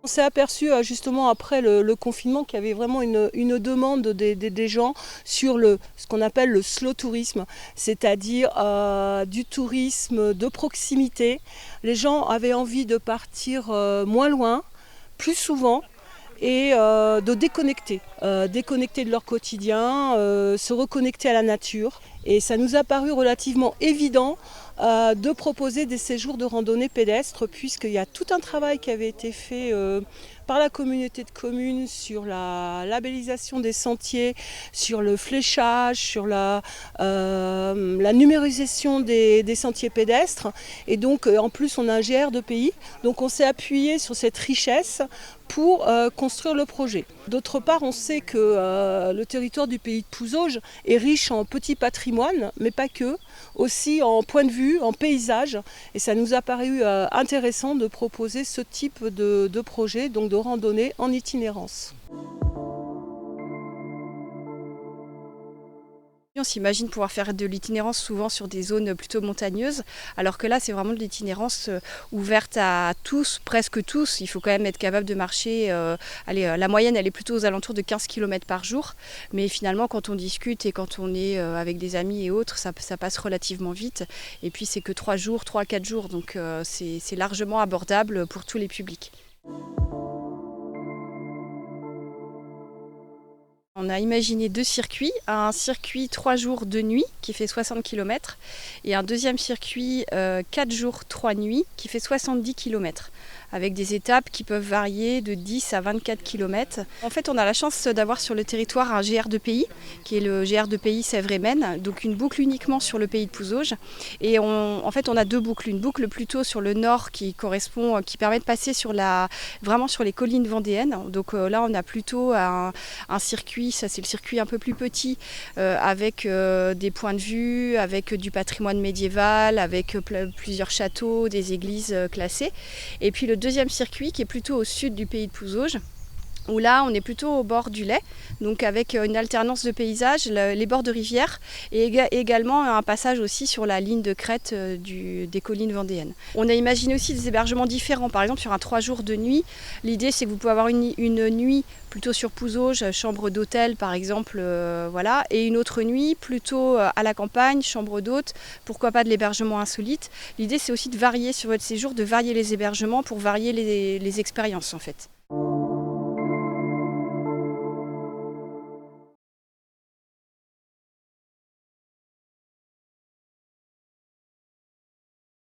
On s'est aperçu justement après le confinement qu'il y avait vraiment une demande des gens sur ce qu'on appelle le slow tourisme, c'est-à-dire du tourisme de proximité. Les gens avaient envie de partir moins loin, plus souvent, et de déconnecter, déconnecter de leur quotidien, se reconnecter à la nature. Et ça nous a paru relativement évident de proposer des séjours de randonnée pédestre, puisqu'il y a tout un travail qui avait été fait par la communauté de communes sur la labellisation des sentiers, sur le fléchage, sur la numérisation des sentiers pédestres. Et donc en plus on a un GR de pays, donc on s'est appuyé sur cette richesse pour construire le projet. D'autre part, on sait que le territoire du pays de Pouzauges est riche en petits patrimoines, mais pas que, aussi en point de vue, en paysage. Et ça nous a paru intéressant de proposer ce type de projet, donc de randonnée en itinérance. On s'imagine pouvoir faire de l'itinérance souvent sur des zones plutôt montagneuses, alors que là c'est vraiment de l'itinérance ouverte à tous, presque tous. Il faut quand même être capable de marcher, la moyenne elle est plutôt aux alentours de 15 km par jour, mais finalement quand on discute et quand on est avec des amis et autres, ça passe relativement vite. Et puis c'est que 3 à 4 jours, donc c'est largement abordable pour tous les publics. On a imaginé 2 circuits, un circuit 3 jours 2 nuits qui fait 60 km et un deuxième circuit 4 jours 3 nuits qui fait 70 km, avec des étapes qui peuvent varier de 10 à 24 km. En fait, on a la chance d'avoir sur le territoire un GR de pays, qui est le GR de pays Sèvres-et-Maine, donc une boucle uniquement sur le pays de Pouzauges. Et en fait, on a 2 boucles. Une boucle plutôt sur le nord qui permet de passer vraiment sur les collines vendéennes. Donc là, on a plutôt un circuit, ça c'est le circuit un peu plus petit, avec des points de vue, avec du patrimoine médiéval, avec plusieurs châteaux, des églises classées. Et puis le deuxième circuit qui est plutôt au sud du pays de Pouzauges, où là on est plutôt au bord du Lay, donc avec une alternance de paysages, les bords de rivière et également un passage aussi sur la ligne de crête des collines vendéennes. On a imaginé aussi des hébergements différents, par exemple sur un 3 jours de nuit, l'idée c'est que vous pouvez avoir une nuit plutôt sur Pouzauges, chambre d'hôtel par exemple, voilà, et une autre nuit plutôt à la campagne, chambre d'hôte, pourquoi pas de l'hébergement insolite. L'idée c'est aussi de varier sur votre séjour, de varier les hébergements pour varier les expériences en fait.